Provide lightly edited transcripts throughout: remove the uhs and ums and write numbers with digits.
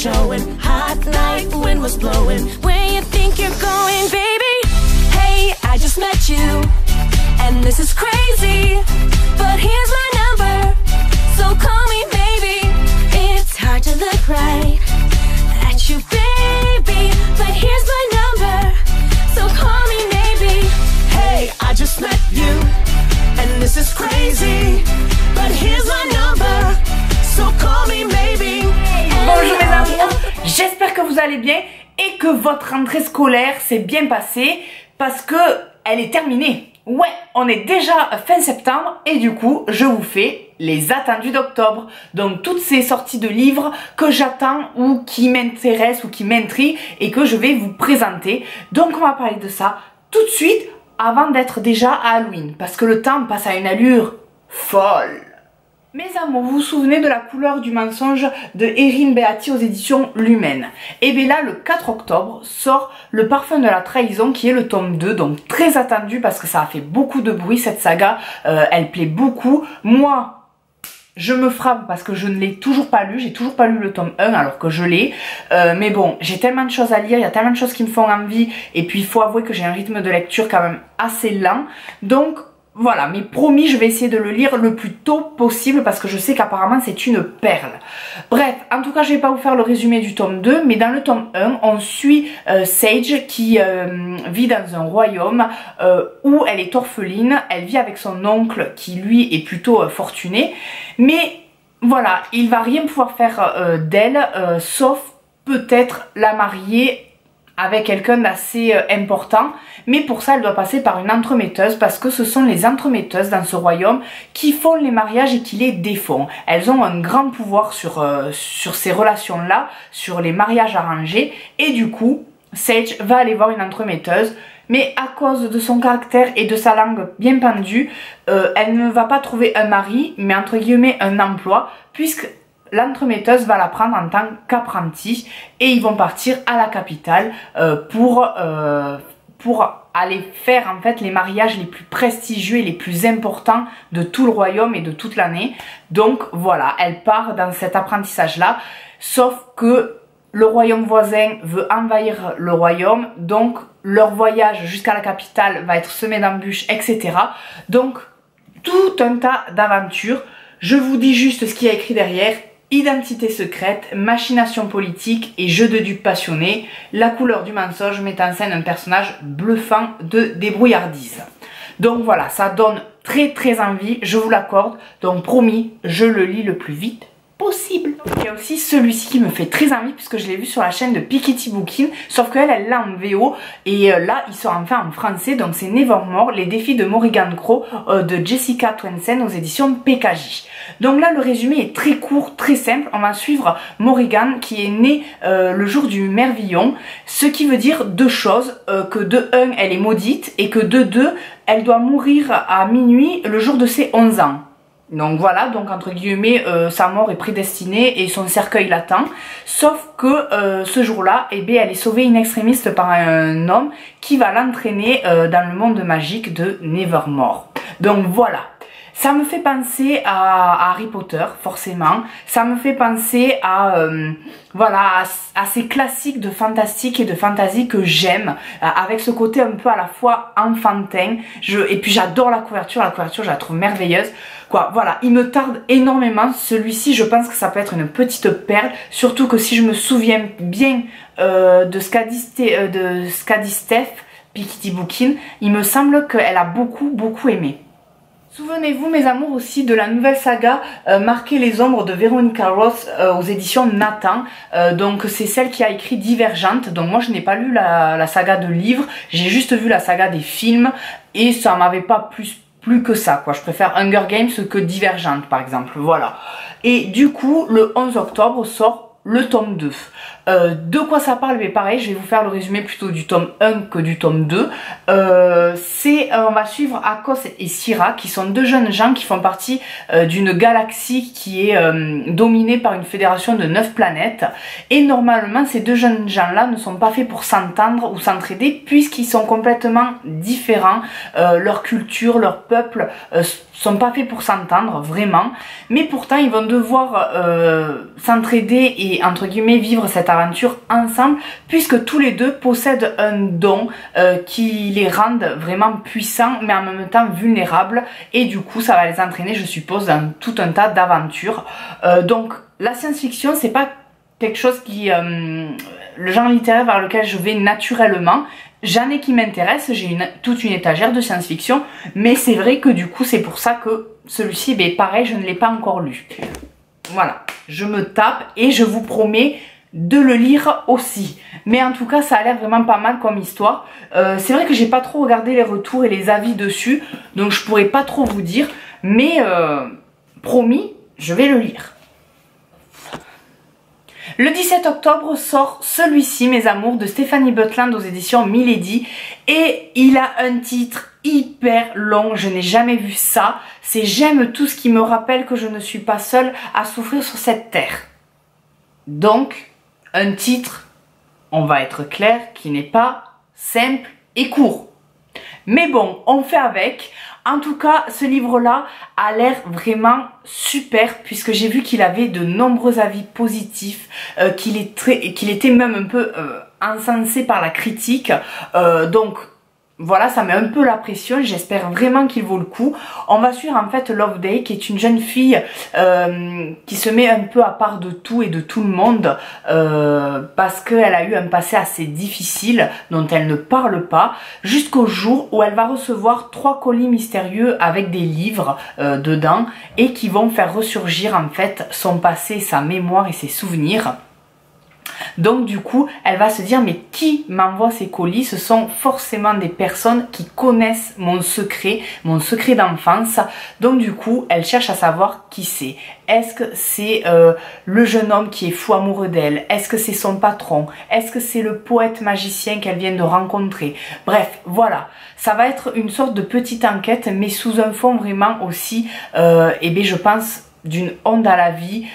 showing. Hot like wind was blowing. Where you think you're going, baby? Hey, I just met you, and this is crazy, but here's my number, so call me maybe. It's hard to look right at you, baby, but here's my number, so call me maybe. Hey, I just met you, and this is crazy, but here's my number, so call me maybe. Bonjour mes amours, j'espère que vous allez bien et que votre rentrée scolaire s'est bien passée parce que elle est terminée. Ouais, on est déjà fin septembre et du coup, je vous fais les attendus d'octobre. Donc toutes ces sorties de livres que j'attends ou qui m'intéressent ou qui m'intriguent et que je vais vous présenter. Donc on va parler de ça tout de suite avant d'être déjà à Halloween parce que le temps passe à une allure folle. Mes amours, vous vous souvenez de La couleur du mensonge de Erin Beatty aux éditions Lumen? Et bien là, le 4 octobre, sort Le parfum de la trahison qui est le tome 2, donc très attendu parce que ça a fait beaucoup de bruit cette saga, elle plaît beaucoup. Moi, je me frappe parce que je ne l'ai toujours pas lu, j'ai toujours pas lu le tome 1 alors que je l'ai. Mais bon, j'ai tellement de choses à lire, il y a tellement de choses qui me font envie et puis il faut avouer que j'ai un rythme de lecture quand même assez lent. Donc voilà, mais promis, je vais essayer de le lire le plus tôt possible parce que je sais qu'apparemment c'est une perle. Bref, en tout cas, je vais pas vous faire le résumé du tome 2, mais dans le tome 1, on suit Sage qui vit dans un royaume où elle est orpheline. Elle vit avec son oncle qui lui est plutôt fortuné, mais voilà, il va rien pouvoir faire d'elle sauf peut-être la marier avec quelqu'un d'assez important, mais pour ça elle doit passer par une entremetteuse parce que ce sont les entremetteuses dans ce royaume qui font les mariages et qui les défont. Elles ont un grand pouvoir sur ces relations-là, sur les mariages arrangés, et du coup Sage va aller voir une entremetteuse, mais à cause de son caractère et de sa langue bien pendue, elle ne va pas trouver un mari, mais entre guillemets un emploi, puisque l'entremetteuse va la prendre en tant qu'apprentie et ils vont partir à la capitale pour aller faire en fait les mariages les plus prestigieux et les plus importants de tout le royaume et de toute l'année. Donc voilà, elle part dans cet apprentissage là, sauf que le royaume voisin veut envahir le royaume, donc leur voyage jusqu'à la capitale va être semé d'embûches, etc. Donc tout un tas d'aventures. Je vous dis juste ce qu'il y a écrit derrière. Identité secrète, machination politique et jeu de dupes passionnés. La couleur du mensonge met en scène un personnage bluffant de débrouillardise. Donc voilà, ça donne très envie, je vous l'accorde. Donc promis, je le lis le plus vite possible. Il y a aussi celui-ci qui me fait très envie puisque je l'ai vu sur la chaîne de Piketty Bookin, sauf qu'elle elle l'a en VO et là il sort enfin en français, donc c'est Nevermore, les défis de Morrigan Crow de Jessica Townsend aux éditions PKJ. Donc là le résumé est très court, très simple, on va suivre Morrigan qui est née le jour du Mervillon, ce qui veut dire deux choses, que de 1 elle est maudite et que de 2 elle doit mourir à minuit le jour de ses 11 ans. Donc voilà, donc entre guillemets, sa mort est prédestinée et son cercueil l'attend. Sauf que ce jour-là, eh bien, elle est sauvée in extremis par un homme qui va l'entraîner dans le monde magique de Nevermore. Donc voilà. Ça me fait penser à Harry Potter, forcément. Ça me fait penser à, voilà, à ces classiques de fantastique et de fantasy que j'aime, avec ce côté un peu à la fois enfantin. Et puis j'adore la couverture je la trouve merveilleuse. Quoi, voilà, il me tarde énormément. Celui-ci, je pense que ça peut être une petite perle, surtout que si je me souviens bien de ce qu'a dit Steph, Piketty Bookin, il me semble qu'elle a beaucoup aimé. Souvenez-vous mes amours aussi de la nouvelle saga Marquer les ombres de Veronica Roth aux éditions Nathan. Donc c'est celle qui a écrit Divergente. Donc moi je n'ai pas lu la saga de livres, j'ai juste vu la saga des films et ça m'avait pas plus que ça quoi. Je préfère Hunger Games que Divergente par exemple, voilà. Et du coup le 11 octobre sort le tome 2. De quoi ça parle? Mais pareil, je vais vous faire le résumé plutôt du tome 1 que du tome 2. On va suivre Akos et Syrah, qui sont deux jeunes gens qui font partie d'une galaxie qui est dominée par une fédération de 9 planètes. Et normalement, ces deux jeunes gens-là ne sont pas faits pour s'entendre ou s'entraider, puisqu'ils sont complètement différents. Leur culture, leur peuple sont pas faits pour s'entendre, vraiment. Mais pourtant, ils vont devoir s'entraider et et entre guillemets vivre cette aventure ensemble, puisque tous les deux possèdent un don qui les rend vraiment puissants mais en même temps vulnérables, et du coup ça va les entraîner, je suppose, dans tout un tas d'aventures. Donc la science-fiction, c'est pas quelque chose qui le genre littéraire vers lequel je vais naturellement. J'en ai qui m'intéressent, j'ai toute une étagère de science-fiction, mais c'est vrai que du coup c'est pour ça que celui-ci, ben, pareil, je ne l'ai pas encore lu. Voilà, je me tape et je vous promets de le lire aussi. Mais en tout cas, ça a l'air vraiment pas mal comme histoire. C'est vrai que j'ai pas trop regardé les retours et les avis dessus, donc je pourrais pas trop vous dire, mais promis, je vais le lire. Le 17 octobre sort celui-ci, mes amours, de Stephanie Butland aux éditions Milady, et il a un titre hyper long, je n'ai jamais vu ça. C'est j'aime tout ce qui me rappelle que je ne suis pas seule à souffrir sur cette terre. Donc, un titre, on va être clair, qui n'est pas simple et court. Mais bon, on fait avec. En tout cas, ce livre-là a l'air vraiment super, puisque j'ai vu qu'il avait de nombreux avis positifs, qu'il était même un peu encensé par la critique. Donc voilà, ça met un peu la pression, j'espère vraiment qu'il vaut le coup. On va suivre en fait Loveday, qui est une jeune fille qui se met un peu à part de tout et de tout le monde, parce qu'elle a eu un passé assez difficile dont elle ne parle pas, jusqu'au jour où elle va recevoir 3 colis mystérieux avec des livres dedans, et qui vont faire ressurgir en fait son passé, sa mémoire et ses souvenirs. Donc du coup, elle va se dire, mais qui m'envoie ces colis? Ce sont forcément des personnes qui connaissent mon secret d'enfance. Donc du coup, elle cherche à savoir qui c'est. Est-ce que c'est le jeune homme qui est fou amoureux d'elle? Est-ce que c'est son patron? Est-ce que c'est le poète magicien qu'elle vient de rencontrer? Bref, voilà. Ça va être une sorte de petite enquête, mais sous un fond vraiment aussi, eh bien, je pense, d'une honte à la vie,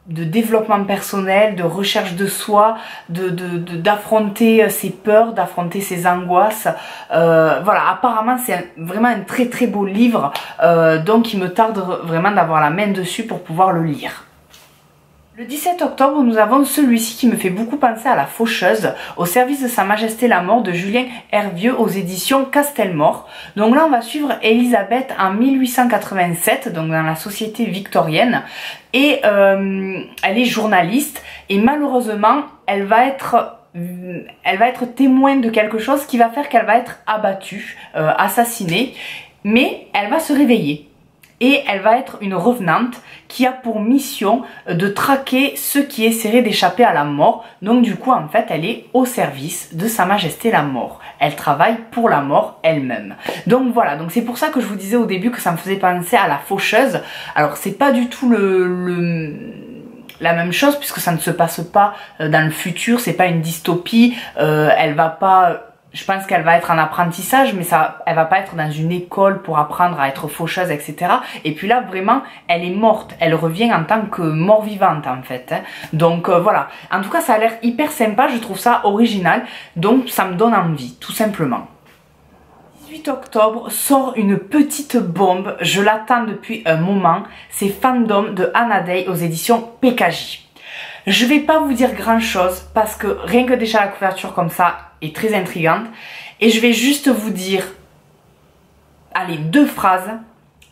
de développement personnel, de recherche de soi, d'affronter ses peurs, d'affronter ses angoisses. Voilà, apparemment c'est vraiment un très très beau livre, donc il me tarde vraiment d'avoir la main dessus pour pouvoir le lire. Le 17 octobre, nous avons celui-ci qui me fait beaucoup penser à La Faucheuse, au service de Sa Majesté la Mort de Julien Hervieux aux éditions Castelmore. Donc là, on va suivre Elisabeth en 1887, donc dans la société victorienne, et elle est journaliste, et malheureusement, elle va être témoin de quelque chose qui va faire qu'elle va être abattue, assassinée, mais elle va se réveiller. Et elle va être une revenante qui a pour mission de traquer ceux qui essaieraient d'échapper à la mort. Donc du coup, en fait, elle est au service de Sa Majesté la Mort. Elle travaille pour la mort elle-même. Donc voilà, donc c'est pour ça que je vous disais au début que ça me faisait penser à La Faucheuse. Alors c'est pas du tout la même chose, puisque ça ne se passe pas dans le futur, c'est pas une dystopie, elle va pas... Je pense qu'elle va être en apprentissage, mais elle va pas être dans une école pour apprendre à être faucheuse, etc. Et puis là, vraiment, elle est morte. Elle revient en tant que mort-vivante, en fait. Hein. Donc voilà. En tout cas, ça a l'air hyper sympa. Je trouve ça original. Donc ça me donne envie, tout simplement. 18 octobre sort une petite bombe. Je l'attends depuis un moment. C'est Fandom de Anna Day aux éditions PKJ. Je vais pas vous dire grand chose parce que rien que déjà la couverture comme ça est très intrigante, et je vais juste vous dire, allez, 2 phrases.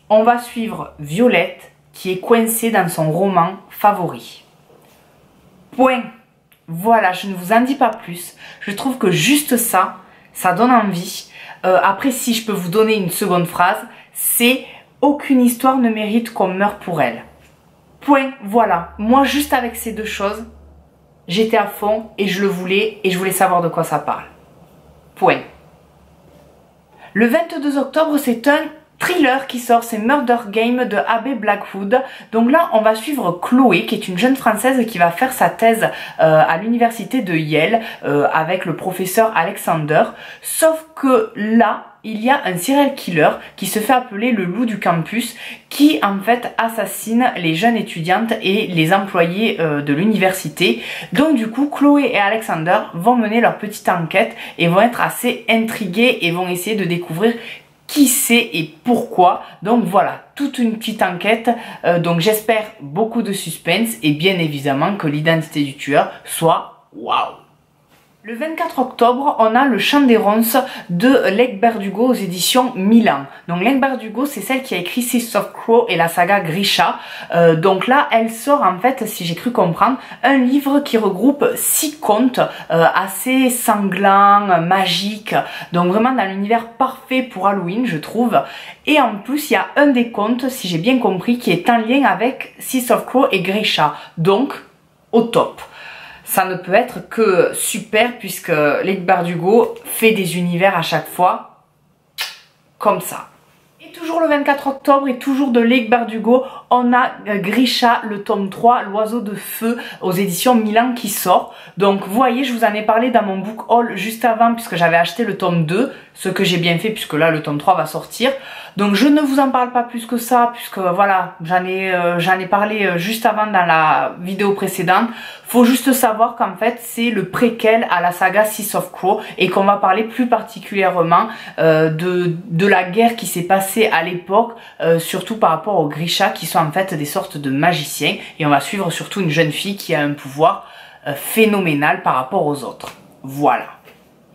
On va suivre Violette qui est coincée dans son roman favori. Point. Voilà, je ne vous en dis pas plus. Je trouve que juste ça, ça donne envie. Après, si je peux vous donner une seconde phrase, c'est aucune histoire ne mérite qu'on meure pour elle. Point, voilà. Moi, juste avec ces 2 choses, j'étais à fond et je le voulais, et je voulais savoir de quoi ça parle. Point. Le 22 octobre, c'est un thriller qui sort, c'est Murder Game de Abbey Blackwood. Donc là, on va suivre Chloé, qui est une jeune Française qui va faire sa thèse à l'université de Yale avec le professeur Alexander. Sauf que là, il y a un serial killer qui se fait appeler le loup du campus, qui en fait assassine les jeunes étudiantes et les employés de l'université. Donc du coup, Chloé et Alexander vont mener leur petite enquête et vont être assez intrigués et vont essayer de découvrir qui c'est et pourquoi. Donc voilà, toute une petite enquête. Donc j'espère beaucoup de suspense et bien évidemment que l'identité du tueur soit waouh. Le 24 octobre, on a Le Chant des Ronces de Leigh Bardugo aux éditions Milan. Donc Leigh Bardugo, c'est celle qui a écrit Six of Crow et la saga Grisha. Donc là, elle sort en fait, si j'ai cru comprendre, un livre qui regroupe 6 contes assez sanglants, magiques. Donc vraiment dans l'univers parfait pour Halloween, je trouve. Et en plus, il y a un des contes, si j'ai bien compris, qui est en lien avec Six of Crow et Grisha. Donc, au top. Ça ne peut être que super puisque Leigh Bardugo fait des univers à chaque fois comme ça. Et toujours le 24 octobre et toujours de Leigh Bardugo, on a Grisha, le tome 3, L'Oiseau de Feu aux éditions Milan qui sort. Donc vous voyez, je vous en ai parlé dans mon book haul juste avant puisque j'avais acheté le tome 2, ce que j'ai bien fait puisque là le tome 3 va sortir. Donc je ne vous en parle pas plus que ça puisque voilà, j'en ai parlé juste avant dans la vidéo précédente. Faut juste savoir qu'en fait c'est le préquel à la saga Six of Crow et qu'on va parler plus particulièrement de la guerre qui s'est passée à l'époque, surtout par rapport aux Grisha qui sont en fait des sortes de magiciens, et on va suivre surtout une jeune fille qui a un pouvoir phénoménal par rapport aux autres. Voilà.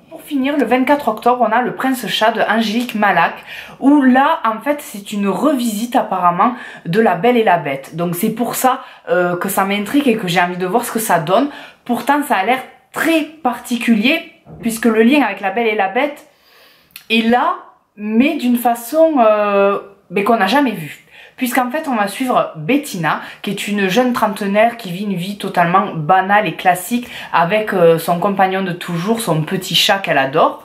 Pour finir, le 24 octobre, on a Le Prince Chat de Angélique Malak, où là, en fait, c'est une revisite apparemment de La Belle et la Bête. Donc c'est pour ça que ça m'intrigue et que j'ai envie de voir ce que ça donne. Pourtant, ça a l'air très particulier, puisque le lien avec La Belle et la Bête est là, mais d'une façon qu'on n'a jamais vue. Puisqu'en fait on va suivre Bettina, qui est une jeune trentenaire qui vit une vie totalement banale et classique avec son compagnon de toujours, son petit chat qu'elle adore,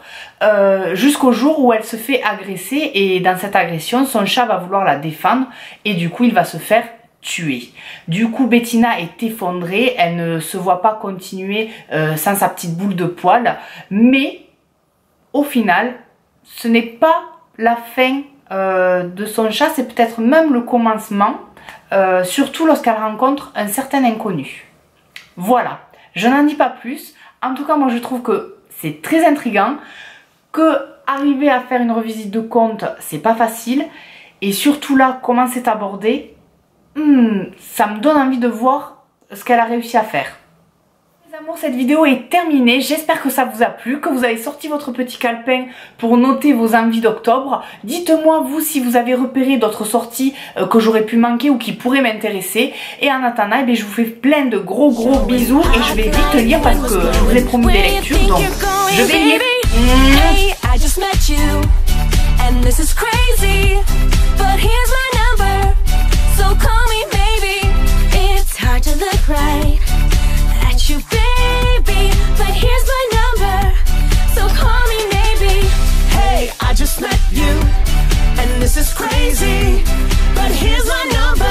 jusqu'au jour où elle se fait agresser, et dans cette agression son chat va vouloir la défendre et du coup il va se faire tuer. Du coup Bettina est effondrée, elle ne se voit pas continuer sans sa petite boule de poil, mais au final ce n'est pas la fin de son chat, c'est peut-être même le commencement, surtout lorsqu'elle rencontre un certain inconnu. Voilà, je n'en dis pas plus. En tout cas, moi je trouve que c'est très intriguant, que arriver à faire une revisite de conte, c'est pas facile, et surtout là, comment c'est abordé, ça me donne envie de voir ce qu'elle a réussi à faire. Les amours, cette vidéo est terminée, j'espère que ça vous a plu, que vous avez sorti votre petit calepin pour noter vos envies d'octobre. Dites-moi vous si vous avez repéré d'autres sorties que j'aurais pu manquer ou qui pourraient m'intéresser. Et en attendant, je vous fais plein de gros bisous et je vais vite lire parce que je vous ai promis des lectures, donc je vais lire. You baby, but here's my number, so call me maybe. Hey, I just met you, and this is crazy, but here's my number.